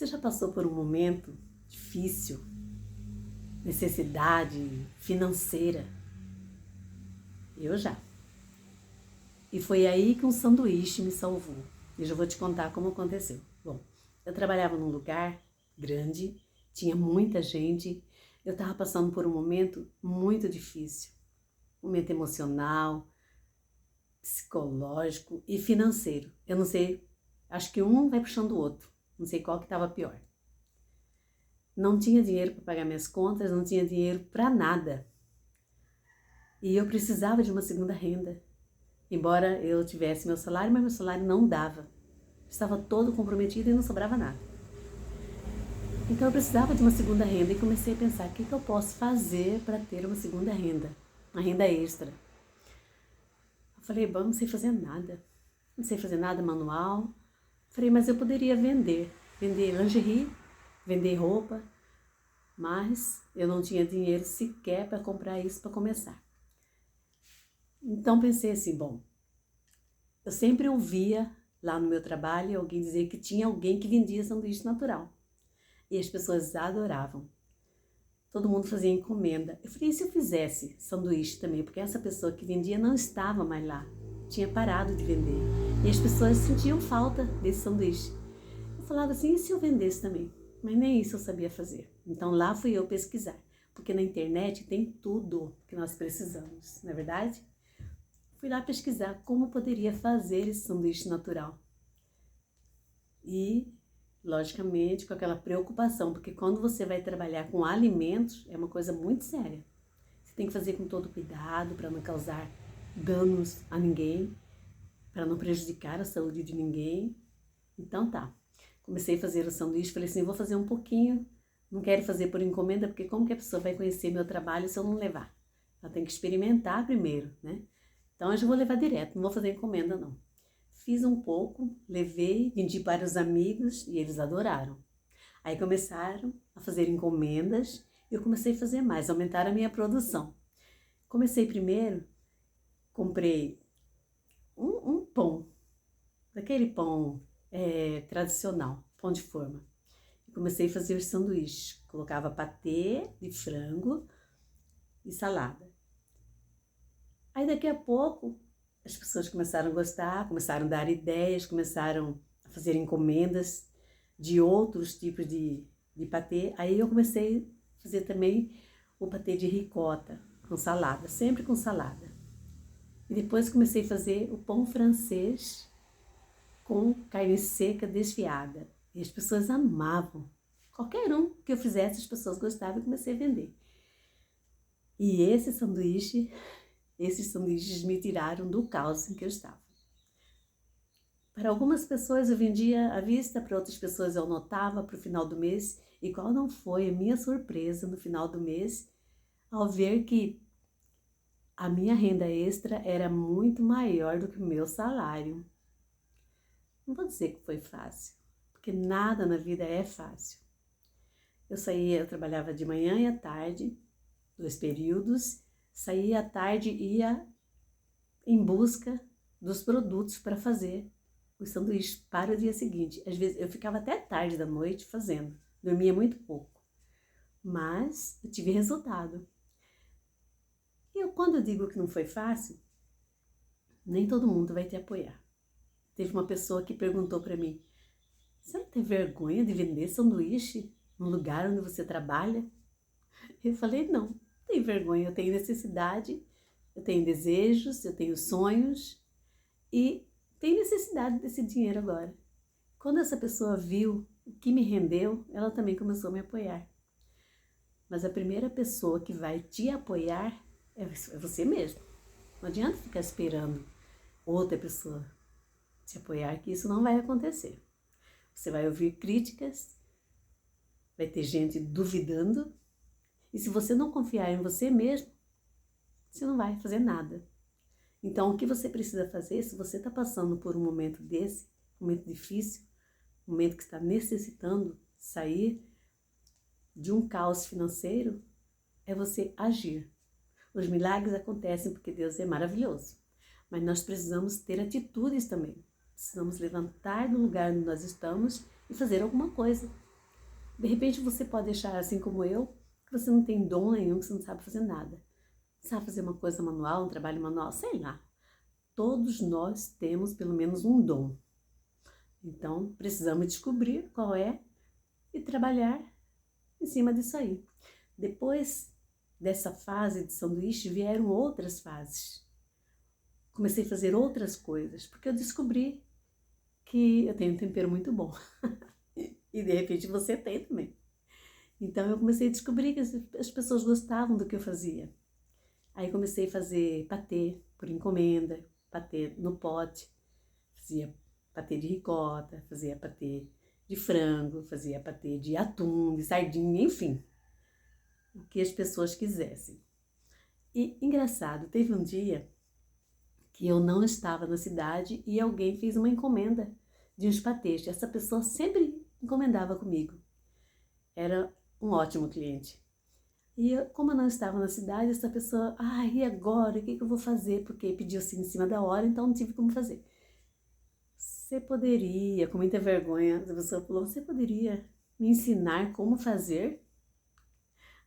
Você já passou por um momento difícil, necessidade financeira? Eu já. E foi aí que um sanduíche me salvou. E já vou te contar como aconteceu. Bom, eu trabalhava num lugar grande, tinha muita gente, eu estava passando por um momento muito difícil. Um momento emocional, psicológico e financeiro. Eu não sei, acho que um vai puxando o outro. Não sei qual que estava pior. Não tinha dinheiro para pagar minhas contas, não tinha dinheiro para nada. E eu precisava de uma segunda renda. Embora eu tivesse meu salário, mas meu salário não dava. Estava todo comprometido e não sobrava nada. Então eu precisava de uma segunda renda e comecei a pensar o que eu posso fazer para ter uma segunda renda, uma renda extra. Eu falei, bom, não sei fazer nada. Não sei fazer nada manual. Falei, mas eu poderia vender lingerie, vender roupa, mas eu não tinha dinheiro sequer para comprar isso para começar. Então pensei assim, bom, eu sempre ouvia lá no meu trabalho alguém dizer que tinha alguém que vendia sanduíche natural. E as pessoas adoravam. Todo mundo fazia encomenda. Eu falei, e se eu fizesse sanduíche também? Porque essa pessoa que vendia não estava mais lá. Tinha parado de vender. E as pessoas sentiam falta desse sanduíche. Eu falava assim, e se eu vendesse também? Mas nem isso eu sabia fazer. Então lá fui eu pesquisar. Porque na internet tem tudo que nós precisamos, não é verdade? Fui lá pesquisar como poderia fazer esse sanduíche natural. E, logicamente, com aquela preocupação, porque quando você vai trabalhar com alimentos, é uma coisa muito séria. Você tem que fazer com todo cuidado para não causar danos a ninguém, para não prejudicar a saúde de ninguém. Então tá, comecei a fazer o sanduíche, falei assim, vou fazer um pouquinho, não quero fazer por encomenda, porque como que a pessoa vai conhecer meu trabalho se eu não levar? Ela tem que experimentar primeiro, né? Então eu já vou levar direto, não vou fazer encomenda não. Fiz um pouco, levei, vendi para os amigos e eles adoraram. Aí começaram a fazer encomendas e eu comecei a fazer mais, aumentar a minha produção. Comecei primeiro, comprei um pão, daquele pão tradicional, pão de forma. E comecei a fazer os sanduíches, colocava patê de frango e salada. Aí daqui a pouco as pessoas começaram a gostar, começaram a dar ideias, começaram a fazer encomendas de outros tipos de patê. Aí eu comecei a fazer também o patê de ricota com salada, sempre com salada. E depois comecei a fazer o pão francês com carne seca desfiada. E as pessoas amavam. Qualquer um que eu fizesse, as pessoas gostavam e comecei a vender. E esses sanduíches me tiraram do caos em que eu estava. Para algumas pessoas eu vendia à vista, para outras pessoas eu anotava para o final do mês. E qual não foi a minha surpresa no final do mês ao ver que a minha renda extra era muito maior do que o meu salário. Não vou dizer que foi fácil, porque nada na vida é fácil. Eu trabalhava de manhã e à tarde, 2 períodos, saía à tarde e ia em busca dos produtos para fazer os sanduíches para o dia seguinte. Às vezes eu ficava até tarde da noite fazendo, dormia muito pouco, mas eu tive resultado. E quando eu digo que não foi fácil, nem todo mundo vai te apoiar. Teve uma pessoa que perguntou para mim, você não tem vergonha de vender sanduíche no lugar onde você trabalha? Eu falei, não tenho vergonha, eu tenho necessidade, eu tenho desejos, eu tenho sonhos e tenho necessidade desse dinheiro agora. Quando essa pessoa viu o que me rendeu, ela também começou a me apoiar. Mas a primeira pessoa que vai te apoiar é você mesmo. Não adianta ficar esperando outra pessoa te apoiar, que isso não vai acontecer. Você vai ouvir críticas, vai ter gente duvidando, e se você não confiar em você mesmo, você não vai fazer nada. Então, o que você precisa fazer, se você está passando por um momento desse, um momento difícil, um momento que está necessitando sair de um caos financeiro, é você agir. Os milagres acontecem porque Deus é maravilhoso, mas nós precisamos ter atitudes também. Precisamos levantar do lugar onde nós estamos e fazer alguma coisa. De repente você pode achar, assim como eu, que você não tem dom nenhum, que você não sabe fazer nada. Não sabe fazer uma coisa manual, um trabalho manual, sei lá. Todos nós temos pelo menos um dom. Então, precisamos descobrir qual é e trabalhar em cima disso aí. Depois dessa fase de sanduíche, vieram outras fases. Comecei a fazer outras coisas, porque eu descobri que eu tenho um tempero muito bom. E de repente você tem também. Então eu comecei a descobrir que as pessoas gostavam do que eu fazia. Aí comecei a fazer patê por encomenda, patê no pote, fazia patê de ricota, fazia patê de frango, fazia patê de atum, de sardinha, enfim, o que as pessoas quisessem. E engraçado, teve um dia que eu não estava na cidade e alguém fez uma encomenda de uns patês. Essa pessoa sempre encomendava comigo. Era um ótimo cliente. E eu, como eu não estava na cidade, essa pessoa, e agora? O que eu vou fazer? Porque pediu assim em cima da hora, então não tive como fazer. Você poderia, com muita vergonha, a pessoa falou, você poderia me ensinar como fazer?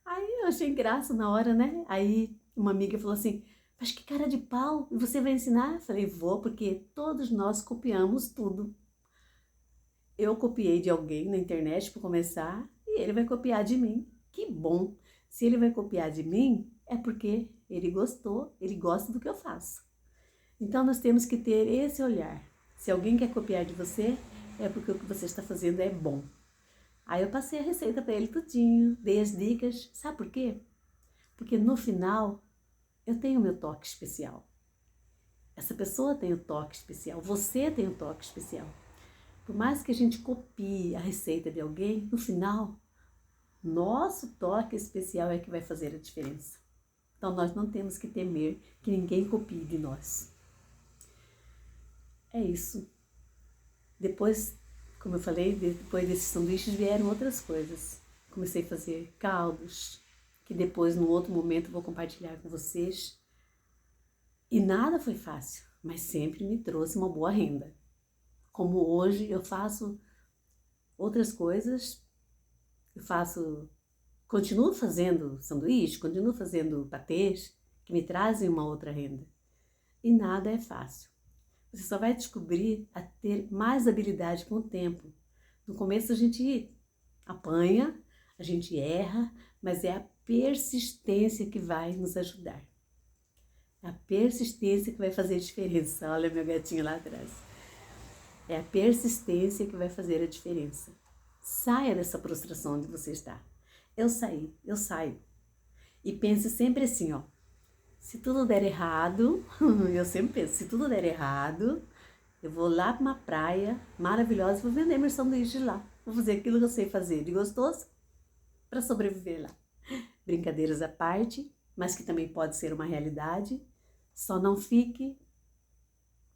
Aí eu achei graça na hora, né? Aí uma amiga falou assim, mas que cara de pau, e você vai ensinar? Eu falei, vou, porque todos nós copiamos tudo. Eu copiei de alguém na internet para começar, e ele vai copiar de mim. Que bom! Se ele vai copiar de mim, é porque ele gostou, ele gosta do que eu faço. Então nós temos que ter esse olhar. Se alguém quer copiar de você, é porque o que você está fazendo é bom. Aí eu passei a receita para ele tudinho, dei as dicas. Sabe por quê? Porque no final eu tenho o meu toque especial. Essa pessoa tem o toque especial, você tem o toque especial. Por mais que a gente copie a receita de alguém, no final, nosso toque especial é que vai fazer a diferença. Então nós não temos que temer que ninguém copie de nós. É isso. Depois, como eu falei, depois desses sanduíches vieram outras coisas. Comecei a fazer caldos, que depois, num outro momento, eu vou compartilhar com vocês. E nada foi fácil, mas sempre me trouxe uma boa renda. Como hoje eu faço outras coisas, continuo fazendo sanduíche, continuo fazendo patês, que me trazem uma outra renda. E nada é fácil. Você só vai descobrir a ter mais habilidade com o tempo. No começo a gente apanha, a gente erra, mas é a persistência que vai nos ajudar. É a persistência que vai fazer a diferença. Olha meu gatinho lá atrás. É a persistência que vai fazer a diferença. Saia dessa frustração onde você está. Eu saio. E pense sempre assim, ó. Se tudo der errado, eu sempre penso, se tudo der errado, eu vou lá para uma praia maravilhosa e vou vender meu sanduíche lá. Vou fazer aquilo que eu sei fazer de gostoso para sobreviver lá. Brincadeiras à parte, mas que também pode ser uma realidade. Só não fique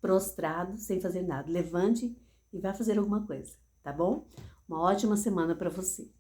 prostrado sem fazer nada. Levante e vá fazer alguma coisa, tá bom? Uma ótima semana para você.